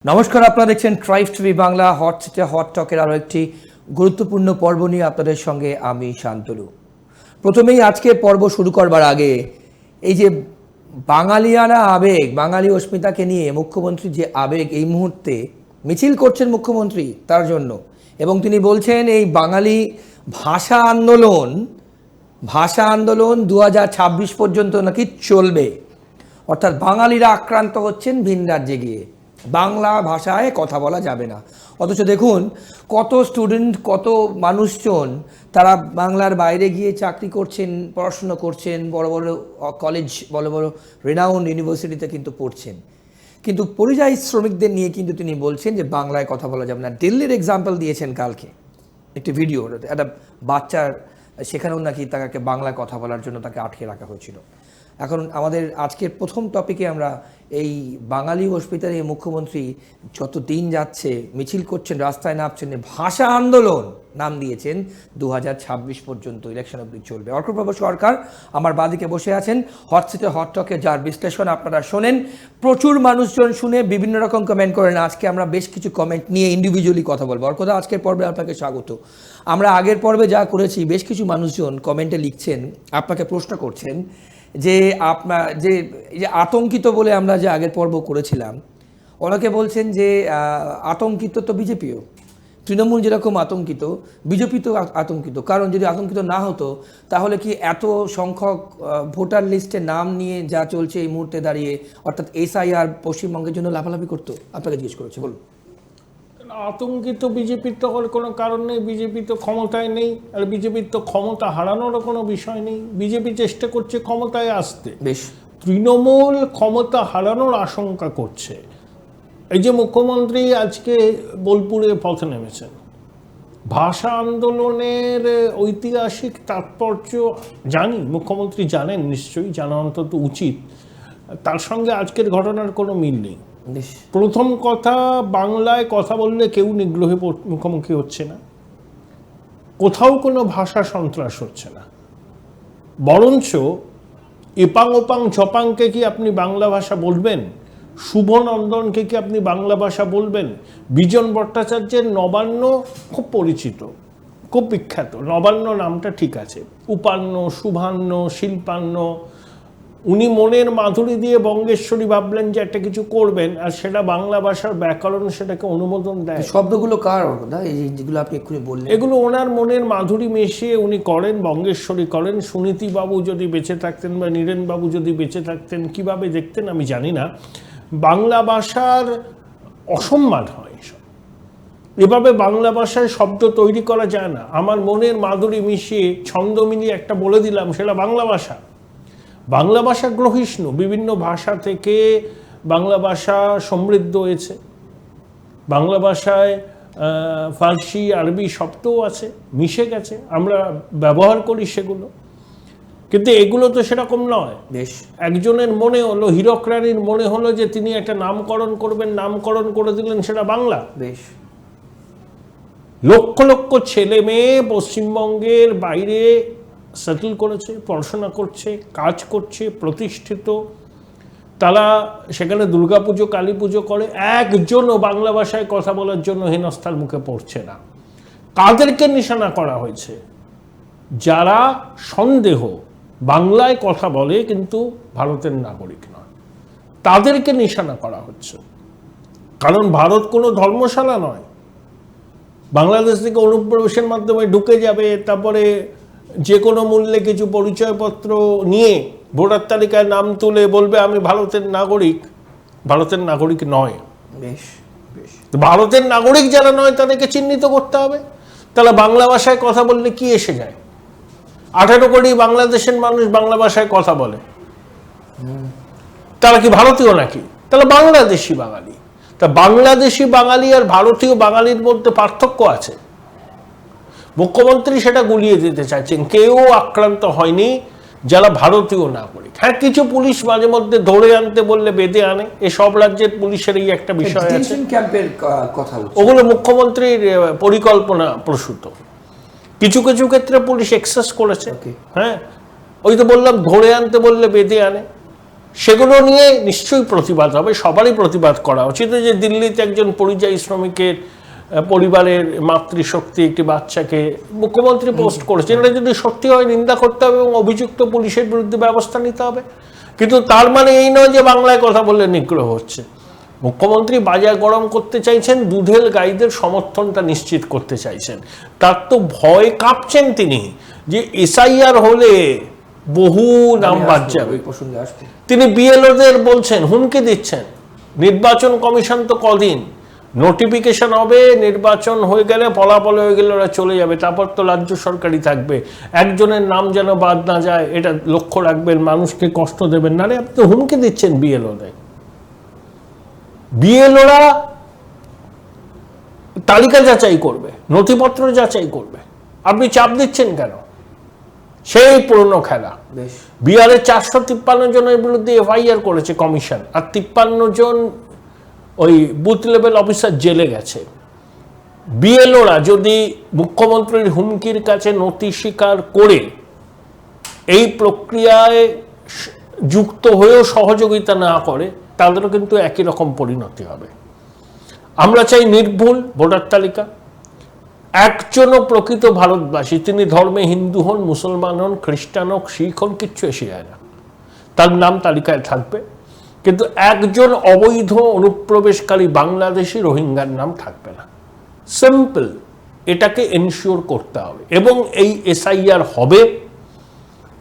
নমস্কার, আপনারা দেখছেন ট্রাইব টিভি বাংলা হট সিটে হট টকের আরও একটি গুরুত্বপূর্ণ পর্ব নিয়ে আপনাদের সঙ্গে আমি শান্তনু। প্রথমেই আজকের পর্ব শুরু করবার আগে এই যে বাঙালিয়ানা আবেগ, বাঙালি অস্মিতাকে নিয়ে মুখ্যমন্ত্রী যে আবেগ এই মুহূর্তে মিছিল করছেন মুখ্যমন্ত্রী তার জন্য, এবং তিনি বলছেন এই বাঙালি ভাষা আন্দোলন 2026 পর্যন্ত নাকি চলবে। অর্থাৎ বাঙালিরা আক্রান্ত হচ্ছেন ভিন রাজ্যে গিয়ে, বাংলা ভাষায় কথা বলা যাবে না। অথচ দেখুন কত স্টুডেন্ট, কত মানুষজন তারা বাংলার বাইরে গিয়ে চাকরি করছেন, পড়াশুনো করছেন, বড় বড় কলেজ, বড় বড় রেনাউন্ড ইউনিভার্সিটিতে কিন্তু পড়ছেন। কিন্তু পরিযায়ী শ্রমিকদের নিয়ে কিন্তু তিনি বলছেন যে বাংলায় কথা বলা যাবে না। দিল্লির এক্সাম্পল দিয়েছেন কালকে একটি ভিডিও, একটা বাচ্চার সেখানেও নাকি তাকে বাংলায় কথা বলার জন্য তাকে আটকে রাখা হয়েছিল। এখন আমাদের আজকের প্রথম টপিকে আমরা এই বাঙালি অস্মিতার এই মুখ্যমন্ত্রী যত দিন যাচ্ছে মিছিল করছেন, রাস্তায় নামছেন, ভাষা আন্দোলন নাম দিয়েছেন, 2026 পর্যন্ত ইলেকশন অবধি চলবে। অর্কপ্রভা সরকার আমার বাদিকে বসে আছেন, হট সিটে হট টকে যার বিশ্লেষণ আপনারা শোনেন, প্রচুর মানুষজন শুনে বিভিন্ন রকম কমেন্ট করেন। আজকে আমরা বেশ কিছু কমেন্ট নিয়ে ইন্ডিভিজুয়ালি কথা বলবো। অর্কদা, আজকের পর্বে আপনাকে স্বাগত। আমরা আগের পর্বে যা করেছি, বেশ কিছু মানুষজন কমেন্টে লিখছেন, আপনাকে প্রশ্ন করছেন যে আপনার যে আতঙ্কিত বলে আমরা যে আগের পর্ব করেছিলাম, ওনাকে বলছেন যে আতঙ্কিত তো বিজেপিও, তৃণমূল যেরকম আতঙ্কিত, বিজেপি তো আতঙ্কিত। কারণ যদি আতঙ্কিত না হতো তাহলে কি এত সংখ্যক ভোটার লিস্টে নাম নিয়ে যা চলছে এই মুহূর্তে দাঁড়িয়ে, অর্থাৎ এসআইআর পশ্চিমবঙ্গের জন্য লাফালাফি করতো? আপনাকে জিজ্ঞেস করেছে, বলুন। আতঙ্কিত বিজেপির তো কোনো কারণ নেই, বিজেপি তো ক্ষমতায় নেই, আর বিজেপির তো ক্ষমতা হারানোরও কোনো বিষয় নেই। বিজেপি চেষ্টা করছে ক্ষমতায় আসতে, বেশ। তৃণমূল ক্ষমতা হারানোর আশঙ্কা করছে। এই যে মুখ্যমন্ত্রী আজকে বোলপুরে পথে নেমেছেন, ভাষা আন্দোলনের ঐতিহাসিক তাৎপর্য জানি, মুখ্যমন্ত্রী জানেন, নিশ্চয়ই জানা অন্তত উচিত। তার সঙ্গে আজকের ঘটনার কোনো মিল নেই। প্রথম কথা, বাংলায় কথা বললে কেউ নিগ্রহে মুখোমুখি হচ্ছে না, কোথাও কোনো ভাষা সন্ত্রাস হচ্ছে না। বরঞ্চ এপাং ওপাং ঝপাংকে কি আপনি বাংলা ভাষা বলবেন? শুভনন্দনকে কি আপনি বাংলা ভাষা বলবেন? বিজন ভট্টাচার্যের নবান্ন খুব পরিচিত, খুব বিখ্যাত। নবান্ন নামটা ঠিক আছে, উপান্ন, শুভান্ন, শিল্পান্ন। উনি মনের মাধুরী দিয়ে বঙ্গেশ্বরী ভাবলেন যে একটা কিছু করবেন, আর সেটা বাংলা ভাষার ব্যাকরণ সেটাকে অনুমোদন দেয়। শব্দগুলো কার, যেগুলো আপনি এক্ষুনি বললেন, এগুলো ওনার মনের মাধুরী মিশিয়ে উনি করেন, বঙ্গেশ্বরী করেন। সুনীতিবাবু যদি বেঁচে থাকতেন বা নীরেনবাবু যদি বেঁচে থাকতেন, কিভাবে দেখতেন আমি জানি না। বাংলা ভাষার অসম্মান হয় এসব, এভাবে বাংলা ভাষায় শব্দ তৈরি করা যায় না। আমার মনের মাধুরী মিশিয়ে ছন্দ মিলিয়ে একটা বলে দিলাম, সেটা বাংলা ভাষা। বাংলা ভাষা গ্রহিষ্ণু, বিভিন্ন ভাষা থেকে বাংলা ভাষা সমৃদ্ধ হয়েছে। বাংলা ভাষায় ফার্সি, আরবি শব্দও আছে, মিশে গেছে, আমরা ব্যবহার করি সেগুলো। কিন্তু এগুলো তো সেরকম নয়। বেশ। একজনের মনে হলো, হীরক রানীর মনে হলো যে তিনি একটা নামকরণ করবেন, নামকরণ করে দিলেন, সেটা বাংলা। বেশ। লক্ষ লক্ষ ছেলে মেয়ে পশ্চিমবঙ্গের বাইরে সেটেল করেছে, পড়াশোনা করছে, কাজ করছে, প্রতিষ্ঠিত। তারা সেখানে দুর্গাপুজো, কালী পুজো করে, একজনও বাংলা ভাষায় কথা বলার জন্য হেনস্থার মুখে পড়ছে না। কাদেরকে নিশানা করা হয়েছে? যারা সন্দেহ বাংলায় কথা বলে কিন্তু ভারতের নাগরিক নয়, তাদেরকে নিশানা করা হচ্ছে। কারণ ভারত কোনো ধর্মশালা নয়। বাংলাদেশ থেকে অনুপ্রবেশের মাধ্যমে ঢুকে যাবে, তারপরে যে কোনো মূল্যে কিছু পরিচয়পত্র নিয়ে ভোটার তালিকায় নাম তুলে বলবে আমি ভারতের নাগরিক। ভারতের নাগরিক নয়। বেশ বেশ। ভারতের নাগরিক যারা নয় তাদেরকে চিহ্নিত করতে হবে। তাহলে বাংলা ভাষায় কথা বললে কি এসে যায়? 18 কোটি বাংলাদেশের মানুষ বাংলা ভাষায় কথা বলে, তারা কি ভারতীয় নাকি? তাহলে বাংলাদেশি বাঙালি। তা বাংলাদেশি বাঙালি আর ভারতীয় বাঙালির মধ্যে পার্থক্য আছে। মুখ্যমন্ত্রী সেটা গুলিয়ে দিতে চাইছেন। কেউ আক্রান্ত হয়নি যারা ভারতীয় নাগরিক। হ্যাঁ, কিছু পুলিশ মাঝে মধ্যে ধরে আনতে বললে বেঁধে আনে, সব রাজ্যের পুলিশের এই একটা বিষয় আছে। ওগুলো মুখ্যমন্ত্রীর পরিকল্পনা প্রসূত। কিছু কিছু ক্ষেত্রে পুলিশ এক্সেস করেছে। হ্যাঁ, ওই তো বললাম, ধরে আনতে বললে বেঁধে আনে। সেগুলো নিয়ে নিশ্চয়ই প্রতিবাদ হবে, সবারই প্রতিবাদ করা উচিত। যে দিল্লিতে একজন পরিযায়ী শ্রমিকের পরিবারের মাতৃশক্তি একটি বাচ্চাকে মুখ্যমন্ত্রী পোস্ট করেছেন, এটা যদি সত্যি হয় নিন্দা করতে হবে এবং অভিযুক্ত পুলিশের বিরুদ্ধে ব্যবস্থা নিতে হবে। কিন্তু তার মানে এই নয় যে বাংলায় কথা বললে নিগ্রহ হচ্ছে। মুখ্যমন্ত্রী বাজার গরম করতে চাইছেন, দুধেল গাইদের সমর্থনটা নিশ্চিত করতে চাইছেন। তার তো ভয় কাঁপছেন তিনি যে এসআইআর হলে বহু নাম বাদ যাবে। তিনি বিএলওদের বলছেন, হুমকি দিচ্ছেন, নির্বাচন কমিশন তো কদিন, নোটিফিকেশন হবে, নির্বাচন হয়ে গেলে ফলাফল হয়ে গেলে ওরা চলে যাবে, তারপর তো রাজ্য সরকারই থাকবে, একজনের নাম যেন বাদ না যায় এটা লক্ষ্য রাখবেন, মানুষকে কষ্ট দেবেন না। আপনি তো হুমকি দিচ্ছেন বিএলওদের। বিএলওরা তালিকা যাচাই করবে, নথিপত্র যাচাই করবে, আপনি চাপ দিচ্ছেন কেন? সেই পুরনো খেলা। বিহারে 453 জনের বিরুদ্ধে এফআইআর করেছে কমিশন, আর 53 জন ওই বুথ লেভেল অফিসার জেলে গেছে। বিএলওরা যদি মুখ্যমন্ত্রীর হুমকির কাছে নথি স্বীকার করে এই প্রক্রিয়ায় যুক্ত হয়েও সহযোগিতা না করে, তাদেরও কিন্তু একই রকম পরিণতি হবে। আমরা চাই নির্ভুল ভোটার তালিকা। একজনও প্রকৃত ভারতবাসী, তিনি ধর্মে হিন্দু হন, মুসলমান হন, খ্রিস্টান হোক, শিখ হন, কিচ্ছু এসে যায় না, তার নাম তালিকায় থাকবে। কিন্তু একজন অবৈধ অনুপ্রবেশকারী বাংলাদেশি রোহিঙ্গার নাম থাকবে না। সিম্পল, এটাকে এনশিওর করতে হবে এবং এই এসআইআর হবে।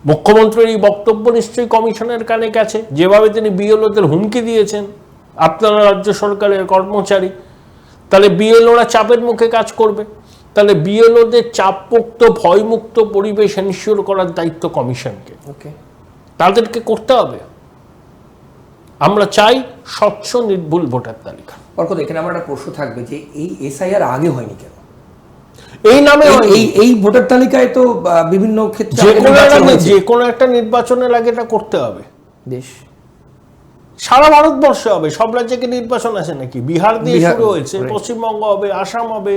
মুখ্যমন্ত্রীর এই বক্তব্য নিশ্চয়ই কমিশনের কানে গেছে, যেভাবে তিনি বিএলওদের হুমকি দিয়েছেন, আপনারা রাজ্য সরকারের কর্মচারী, তাহলে বিএলওরা চাপের মুখে কাজ করবে। তাহলে বিএলওদের চাপমুক্ত ভয়মুক্ত পরিবেশ এনশিওর করার দায়িত্ব কমিশনকে, তাদেরকে করতে হবে। আমরা চাই স্বচ্ছ নির্ভুল ভোটার তালিকা। এখানে আমার একটা প্রশ্ন থাকবে যে এই এসআইআর আগে হয়নি কেন? এই নামে এই ভোটার তালিকায় তো বিভিন্ন ক্ষেত্রে যে কোনো একটা নির্বাচনের আগে এটা করতে হবে। বেশ, সারা ভারতবর্ষে হবে, সব রাজ্যে কি নির্বাচন আছে নাকি? বিহার দিয়ে শুরু হয়েছে, পশ্চিমবঙ্গ হবে, আসাম হবে,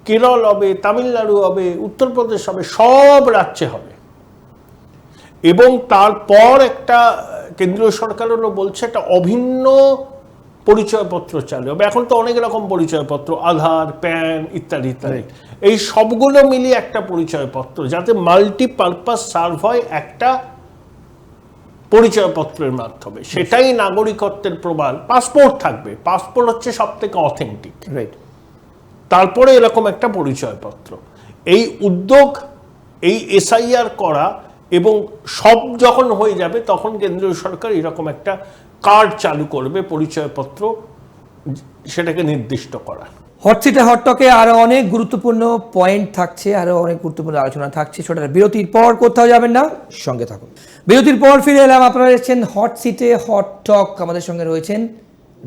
কেরল হবে, তামিলনাড়ু হবে, উত্তরপ্রদেশ হবে, সব রাজ্যে হবে। এবং তারপর একটা কেন্দ্রীয় সরকারেরও বলছে একটা অভিন্ন পরিচয়পত্র চালু হবে। এখন তো অনেক রকম পরিচয়পত্র, আধার, প্যান ইত্যাদি ইত্যাদি, এই সবগুলো মিলিয়ে একটা পরিচয়পত্র, যাতে মাল্টিপারপাস সার্ভ হয় একটা পরিচয়পত্রের মাধ্যমে, সেটাই নাগরিকত্বের প্রমাণ। পাসপোর্ট থাকবে, পাসপোর্ট হচ্ছে সব থেকে অথেন্টিক, তারপরে এরকম একটা পরিচয়পত্র। এই উদ্যোগ, এই এসআইআর করা, এবং সব যখন হয়ে যাবে তখন কেন্দ্রীয় সরকার এরকম একটা কার্ড চালু করবে, পরিচয়পত্র, সেটাকে নির্দিষ্ট করা। হটসিটে হটটকে আরো অনেক গুরুত্বপূর্ণ পয়েন্ট থাকছে, আরো অনেক গুরুত্বপূর্ণ আলোচনা থাকছে। সেটা বিরতির পর কোথাও যাবেন না, সঙ্গে থাকুন। বিরতির পর ফিরে এলাম। আপনারা এসেছেন হটসিটে হটটক। আমাদের সঙ্গে রয়েছেন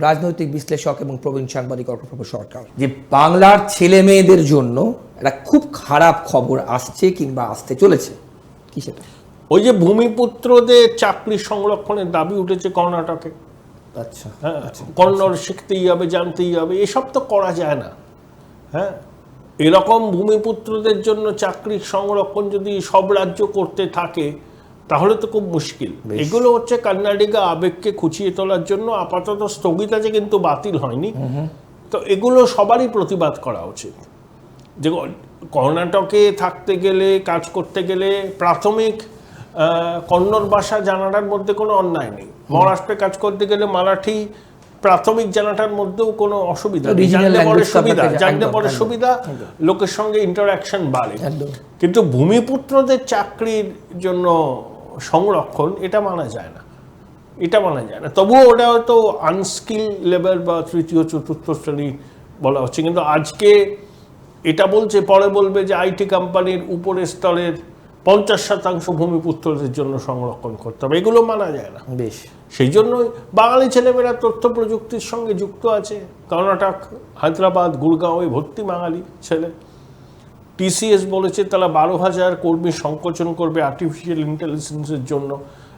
রাজনৈতিক বিশ্লেষক এবং প্রবীণ সাংবাদিক অর্কপ্রভ সরকার। যে বাংলার ছেলে মেয়েদের জন্য একটা খুব খারাপ খবর আসছে কিংবা আসতে চলেছে, কি সেটা? ওই যে ভূমিপুত্রদের চাকরি সংরক্ষণের দাবি উঠেছে কর্ণাটকে। আচ্ছা, হ্যাঁ, কন্নড় শিখতেই হবে, জানতেই হবে, এসব তো করা যায় না। হ্যাঁ, এরকম ভূমিপুত্রদের জন্য চাকরি সংরক্ষণ যদি সব রাজ্য করতে থাকে তাহলে তো খুব মুশকিল। এগুলো হচ্ছে কর্ণাটকা আবেগকে খুঁচিয়ে তোলার জন্য আপাতত স্থগিত আছে, কিন্তু বাতিল হয়নি। তো এগুলো সবারই প্রতিবাদ করা উচিত। যে কর্ণাটকে থাকতে গেলে, কাজ করতে গেলে প্রাথমিক কন্নড় ভাষা জানাটার মধ্যে কোনো অন্যায় নেই। মহারাষ্ট্রে কাজ করতে গেলে মারাঠি প্রাথমিক জানাটার মধ্যেও কোনো অসুবিধা নেই, জানতে পরে সুবিধা, লোকের সঙ্গে ইন্টারাকশন বাড়ে। কিন্তু ভূমিপুত্রদের চাকরির জন্য সংরক্ষণ, এটা মানা যায় না, এটা মানা যায় না। তবুও ওটা হয়তো আনস্কিল লেভেল বা তৃতীয় চতুর্থ শ্রেণী বলা হচ্ছে। কিন্তু আজকে এটা বলছে, পরে বলবে যে আইটি কোম্পানির উপরের স্তরের 50% ভূমিপুত্রদের জন্য সংরক্ষণ করতে হবে। এগুলো মানা যায় না। বেশ, সেই জন্যই বাঙালি ছেলেমেয়েরা তথ্য প্রযুক্তির সঙ্গে যুক্ত আছে। কর্ণাটক, হায়দ্রাবাদ, গুড়গাঁওয়ে ভর্তি বাঙালি ছেলে। টিসিএস বলেছে তারা 12,000 কর্মী সংকোচন করবে আর্টিফিশিয়াল ইন্টেলিজেন্সের জন্য।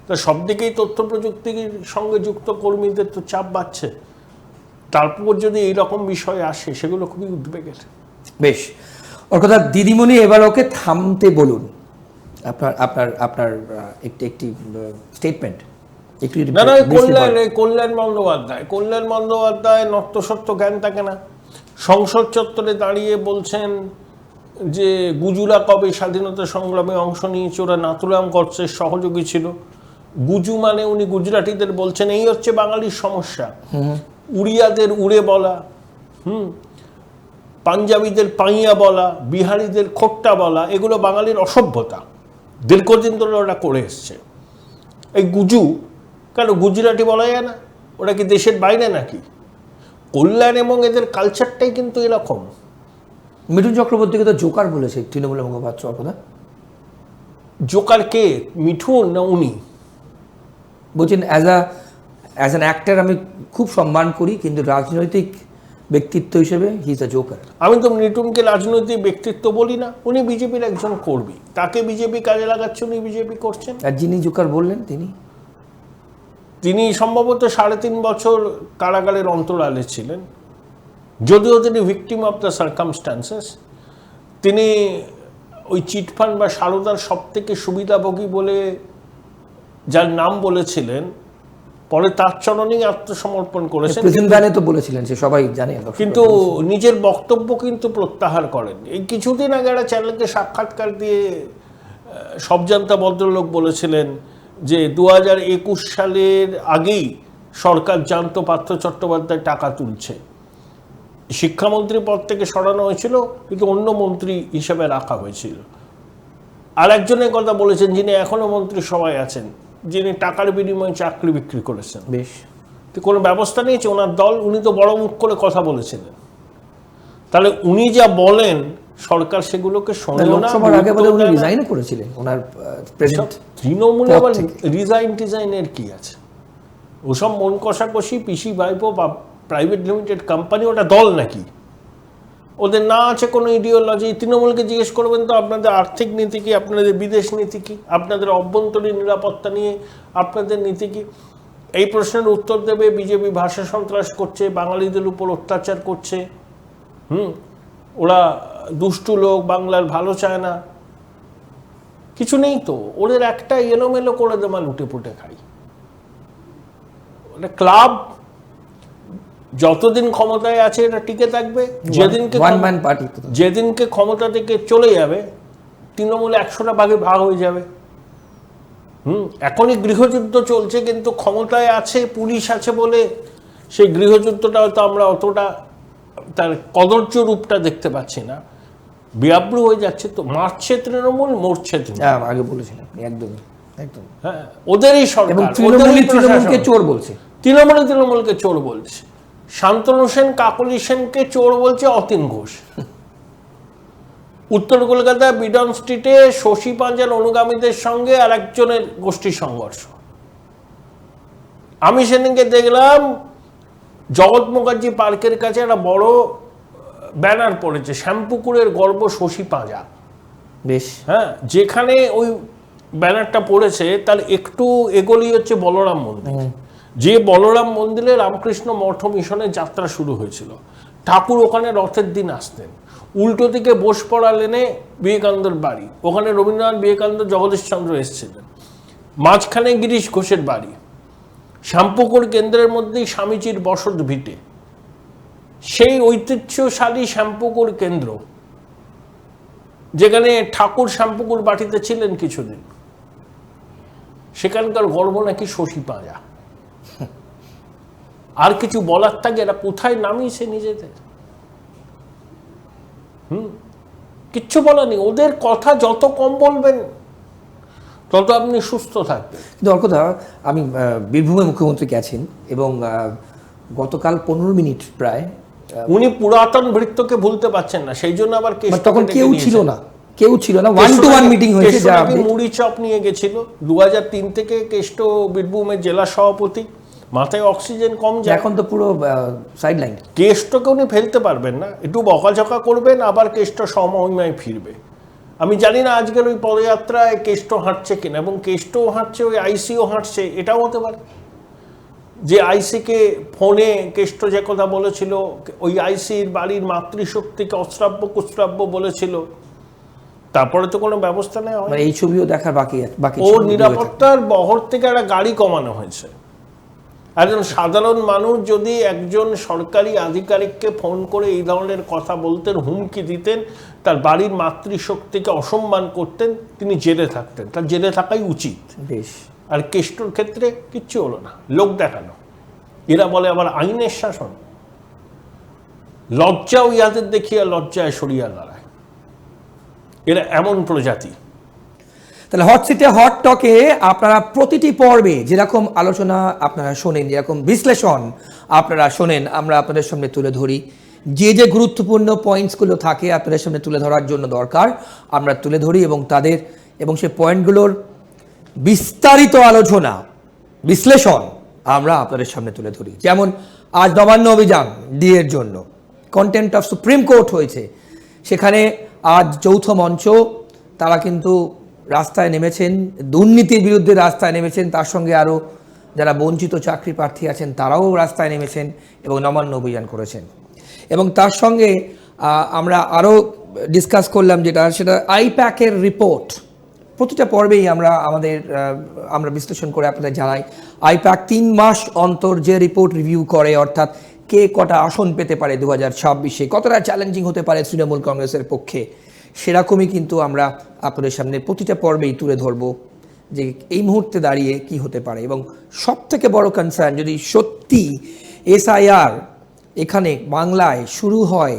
তা সব দিকেই তথ্য প্রযুক্তির সঙ্গে যুক্ত কর্মীদের তো চাপ বাড়ছে। তারপর যদি এইরকম বিষয় আসে, সেগুলো খুবই উদ্বেগের। বেশ, ওর কথা দিদিমণি, এবার ওকে থামতে বলুন। আপনার একটি স্টেটমেন্ট একটু না না, কল্যাণ বন্দ্যোপাধ্যায় নর্তসত্য জ্ঞান থাকে না। সংসদ চত্বরে দাঁড়িয়ে বলছেন যে গুজুরা কবে স্বাধীনতা সংগ্রামে অংশ নিয়েছে, ওরা নাথুরাম গডসের সহযোগী ছিল। গুজু মানে উনি গুজরাটিদের বলছেন এই হচ্ছে বাঙালির সমস্যা। উড়িয়াদের উড়ে বলা, পাঞ্জাবিদের পাইয়া বলা, বিহারিদের খোট্টা বলা, এগুলো বাঙালির অসভ্যতা, দীর্ঘদিন ধরে ওরা করে এসছে। এই গুজু কেন গুজরাটি বলা যায় না? ওরা কি দেশের বাইরে নাকি? কল্যাণ এবং এদের কালচারটাই কিন্তু এরকম। মিঠুন চক্রবর্তীকে তো জোকার বলেছে তৃণমূলের মুখপাত্র অর্পদা। জোকার কে, মিঠুন না উনি? বলছেন অ্যাজ অ্যান অ্যাক্টর আমি খুব সম্মান করি, কিন্তু রাজনৈতিক ব্যক্তিত্ব হিসেবে হি ইজ আ জোকার। আমি তো মিঠুনকে রাজনৈতিক ব্যক্তিত্ব বলি না, উনি বিজেপির একজন কর্মী, তাকে বিজেপি কাজে লাগাচ্ছে, উনি বিজেপি করছেন। আর যিনি জোকার বললেন তিনি সম্ভবত 3.5 বছর কারাগারের অন্তরালে ছিলেন, যদিও তিনি ভিকটিম অফ দ্য সার্কামস্ট্যান্সেস। তিনি ওই চিটফান্ড বা সারদার সব থেকে সুবিধাভোগী বলে যার নাম বলেছিলেন, পরে তার চরণেই আত্মসমর্পণ করেছেন। প্রেজেন্ট ভ্যানে তো বলেছিলেন, সে সবাই জানে, কিন্তু নিজের বক্তব্য কিন্তু প্রত্যাহার করেন। এই কিছুদিন আগে একটা চ্যানেলকে সাক্ষাৎকার দিয়ে সবজান্তা ভদ্রলোক বলেছিলেন যে 2021 সালের আগেই সরকার জানতো পার্থ চট্টোপাধ্যায় টাকা তুলছে। শিক্ষামন্ত্রী পদ থেকে সরানো হয়েছিল, কিন্তু অন্য মন্ত্রী হিসেবে রাখা হয়েছিল। আর একজনের কথা বলেছেন যিনি এখনো মন্ত্রিসভায় আছেন, যিনি টাকার বিনিময়ে চাকরি বিক্রি করেছেন। বেশ, তো কোনো ব্যবস্থা নিয়েছে ওনার দল? উনি তো বড় মুখ করে কথা বলেছিলেন। তাহলে উনি যা বলেন সরকার সেগুলোকে শোনেও না। উনি রিজাইন করেছিলেন ওনার প্রেজেন্ট তৃণমূলে আবার রিজাইনের কি আছে? ওসব মন কষাকষি, পিসি ভাইপো বা প্রাইভেট লিমিটেড কোম্পানি, ওটা দল নাকি? ওদের না আছে কোনো ইডিওলজি। তৃণমূলকে জিজ্ঞেস করবেন তো আপনাদের আর্থিক নীতি কি, আপনাদের বিদেশ নীতি কি, আপনাদের অভ্যন্তরীণ নিরাপত্তা নিয়ে আপনাদের নীতি কি? এই প্রশ্নের উত্তর দেবে বিজেপি ভাষা সন্ত্রাস করছে, বাঙালিদের উপর অত্যাচার করছে, ওরা দুষ্টু লোক, বাংলার ভালো চায় না, কিছু নেই তো। ওদের একটা এলোমেলো করে দেওয়া লুটে পুটে খাই। ওটা ক্লাব যতদিন ক্ষমতায় আছে এটা টিকে থাকবে, যেদিনকে ক্ষমতা থেকে চলে যাবে তৃণমূল 100টা ভাগে ভাগ হয়ে যাবে। এখনই গৃহযুদ্ধ চলছে, কিন্তু ক্ষমতায় আছে, পুলিশ আছে বলে সেই গৃহযুদ্ধটা হয়তো আমরা অতটা তার কদর্য রূপটা দেখতে পাচ্ছি না। বিয়াব্রু হয়ে যাচ্ছে তো, মারছে তৃণমূল, মরছে তৃণমূল। আগে বলেছিলেন একদম একদম। হ্যাঁ, ওদেরই সরকার, তৃণমূলকে চোর বলছে, তৃণমূলকে চোর বলছে। শান্তনু সেন, কাকলি সেনকে চোর বলছে অতীন ঘোষ। উত্তর কলকাতায় বিডন স্ট্রিটে শশী পাঁজার অনুগামীদের সঙ্গে আর একজনের গোষ্ঠী সংঘর্ষ। আমি সেদিনকে দেখলাম জগৎ মুখার্জি পার্কের কাছে একটা বড় ব্যানার পড়েছে, শ্যামপুকুরের গর্ব শশী পাঁজা। বেশ, হ্যাঁ, যেখানে ওই ব্যানারটা পড়েছে তার একটু এগোলেই হচ্ছে বলরাম মন্দির। যে বলরাম মন্দিরে রামকৃষ্ণ মঠ মিশনের যাত্রা শুরু হয়েছিল। ঠাকুর ওখানে রথের দিন আসতেন। উল্টো দিকে বোসপড়া লেনে বিবেকানন্দের বাড়ি, ওখানে রবীন্দ্রনাথ, বিবেকানন্দ, জগদীশচন্দ্র এসেছিলেন। মাঝখানে গিরিশ ঘোষের বাড়ি। শ্যামপুকুর কেন্দ্রের মধ্যেই স্বামীজির বসত ভিটে। সেই ঐতিহ্যশালী শ্যামপুকুর কেন্দ্র, যেখানে ঠাকুর শ্যামপুকুর বাটিতে ছিলেন কিছুদিন, সেখানকার গর্ব নাকি শশী পাঁজা। আর কিছু বলার থাকে, এরা কোথায় নামিয়েছে নিজেদের? কিচ্ছু বলা নেই। ওদের কথা যত কম বলবেন তত আপনি সুস্থ থাকবেন। কিন্তু অর্কদা, আমি বীরভূমে মুখ্যমন্ত্রী গেছেন এবং গতকাল 15 মিনিট প্রায় উনি পুরাতন ভৃত্যকে ভুলতে পারছেন না, সেই জন্য আবার তখন কেউ ছিল না, 1-to-1 মিটিং হয়েছে। মুড়ি চপ নিয়ে গেছিল 2003 থেকে কেষ্ট বীরভূমের জেলা সভাপতি। মাথায় অক্সিজেন কম যায়, এখন তো পুরো সাইড লাইন। কেষ্টকে উনি ফেলতে পারবেন না, একটু বকাঝকা করবেন, আবার কেষ্ট সমহিমায় ফিরবে। আমি জানি না আজকের ওই পদযাত্রায় কেষ্ট হাঁটছে কিনা, এবং কেষ্টও হাঁটছে, ওই আইসিও হাঁটছে, এটাও হতে পারে যে আইসিকে ফোনে কেষ্ট যে কথা বলেছিল, ওই আইসির বাড়ির মাতৃশক্তিকে অশ্রাব্য কুশ্রাব্য বলেছিল, তারপরে তো কোনো ব্যবস্থা নেওয়া হয়। মানে এই ছবিও দেখার বাকি বাকি ও নিরাপত্তার বহর থেকে একটা গাড়ি কমানো হয়েছে। একজন সাধারণ মানুষ যদি একজন সরকারি আধিকারিককে ফোন করে এই ধরনের কথা বলতেন, হুমকি দিতেন, তার বাড়ির মাতৃশক্তিকে অসম্মান করতেন, তিনি জেলে থাকতেন। তার জেলে থাকাই উচিত। বেশ। আর কেষ্টর ক্ষেত্রে কিচ্ছু হলো না, লোক দেখানো। এরা বলে আবার আইনের শাসন। লজ্জাও ইহাদের দেখিয়া লজ্জায় সরিয়া দাঁড়ায়। এরা এমন প্রজাতি। তাহলে হট সিটে হট টকে আপনারা প্রতিটি পর্বে যেরকম আলোচনা আপনারা শোনেন, যেরকম বিশ্লেষণ আপনারা শোনেন, আমরা আপনাদের সামনে তুলে ধরি। যে যে গুরুত্বপূর্ণ পয়েন্টসগুলো থাকে আপনাদের সামনে তুলে ধরার জন্য দরকার আমরা তুলে ধরি, এবং সেই পয়েন্টগুলোর বিস্তারিত আলোচনা বিশ্লেষণ আমরা আপনাদের সামনে তুলে ধরি। যেমন আজ নবান্ন অভিযান ডিএর জন্য কন্টেম্প্ট অফ সুপ্রিম কোর্ট হয়েছে, সেখানে আজ যৌথ মঞ্চ তারা কিন্তু রাস্তায় নেমেছেন, দুর্নীতির বিরুদ্ধে রাস্তায় নেমেছেন, তার সঙ্গে আরও যারা বঞ্চিত চাকরি প্রার্থী আছেন তারাও রাস্তায় নেমেছেন এবং নবান্ন অভিযান করেছেন। এবং তার সঙ্গে আমরা আরও ডিসকাস করলাম সেটা আইপ্যাকের রিপোর্ট। প্রতিটা পর্বেই আমরা বিশ্লেষণ করে আপনাদের জানাই আইপ্যাক 3 মাস অন্তর যে রিপোর্ট রিভিউ করে, অর্থাৎ কে কটা আসন পেতে পারে 2026-এ, কতটা চ্যালেঞ্জিং হতে পারে তৃণমূল কংগ্রেসের পক্ষে, সেরকমই কিন্তু আমরা আপনাদের সামনে প্রতিটা পর্বেই তুলে ধরবো যে এই মুহূর্তে দাঁড়িয়ে কি হতে পারে। এবং সব থেকে বড় কনসার্ন, যদি সত্যি এসআইআর এখানে বাংলায় শুরু হয়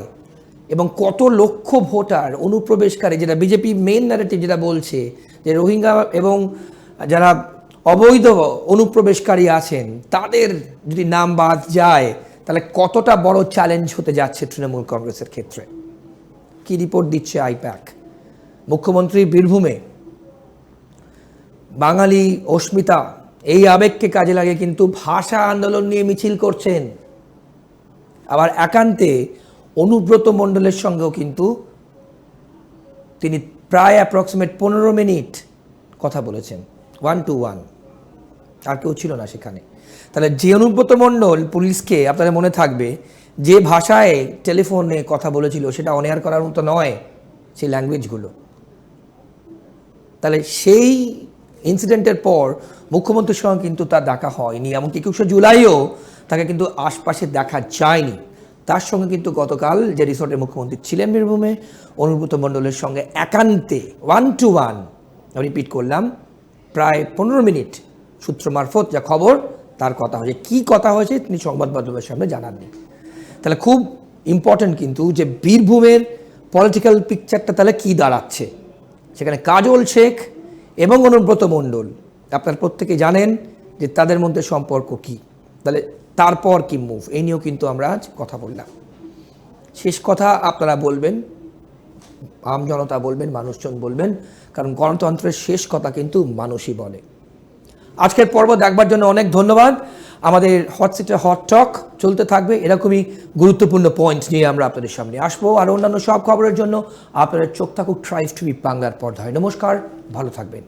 এবং কত লক্ষ ভোটার অনুপ্রবেশকারী, যেটা বিজেপি মেইন ন্যারেটিভ যেটা বলছে যে রোহিঙ্গা এবং যারা অবৈধ অনুপ্রবেশকারী আছেন তাদের যদি নাম বাদ যায়, তাহলে কতটা বড় চ্যালেঞ্জ হতে যাচ্ছে তৃণমূল কংগ্রেসের ক্ষেত্রে। কি রিপোর্ট দিচ্ছে আইপ্যাক? মুখ্যমন্ত্রী বীরভূমে বাঙালি অস্মিতা এই আবেগকে কাজে লাগে কিন্তু ভাষা আন্দোলন নিয়ে মিছিল করছেন। আবার একান্তে অনুব্রত মণ্ডলের সঙ্গেও কিন্তু তিনি প্রায় অ্যাপ্রক্সিমেট 15 মিনিট কথা বলেছেন, 1 to 1, আর কেউ ছিল না সেখানে। তাহলে যে অনুব্রত মণ্ডল পুলিশকে, আপনাদের মনে থাকবে, যে ভাষায় টেলিফোনে কথা বলেছিল সেটা অনএয়ার করার মতো নয় সেই ল্যাঙ্গুয়েজগুলো। তাহলে সেই ইনসিডেন্টের পর মুখ্যমন্ত্রীর সঙ্গে কিন্তু তার দেখা হয়নি, এমনকি 21 জুলাইও তাকে কিন্তু আশপাশে দেখা যায়নি। তার সঙ্গে কিন্তু গতকাল যে রিসোর্টে মুখ্যমন্ত্রী ছিলেন বীরভূমে, অনুব্রত মণ্ডলের সঙ্গে একান্তে 1 to 1, রিপিট করলাম, প্রায় 15 মিনিট সূত্র মারফত যা খবর তার কথা হয়েছে। কী কথা হয়েছে তিনি সংবাদ মাধ্যমের সামনে জানাননি। তাহলে খুব ইম্পর্ট্যান্ট কিন্তু যে বীরভূমের পলিটিক্যাল পিকচারটা তাহলে কী দাঁড়াচ্ছে। সেখানে কাজল শেখ এবং অনুব্রত মণ্ডল আপনারা প্রত্যেকে জানেন যে তাদের মধ্যে সম্পর্ক কী, তাহলে তারপর কি মুভ, এই নিয়েও কিন্তু আমরা আজ কথা বললাম। শেষ কথা আপনারা বলবেন, আমজনতা বলবেন, মানুষজন বলবেন, কারণ গণতন্ত্রের শেষ কথা কিন্তু মানুষই বলে। আজকের পর্ব দেখবার জন্য অনেক ধন্যবাদ। আমাদের হট সিটে হট টক চলতে থাকবে, এরকমই গুরুত্বপূর্ণ পয়েন্ট নিয়ে আমরা আপনাদের সামনে আসবো। আর অন্যান্য সব খবরের জন্য আপনাদের চোখ থাকুক ট্রাইবস টিভি বাংলার পর্দায়। নমস্কার, ভালো থাকবেন।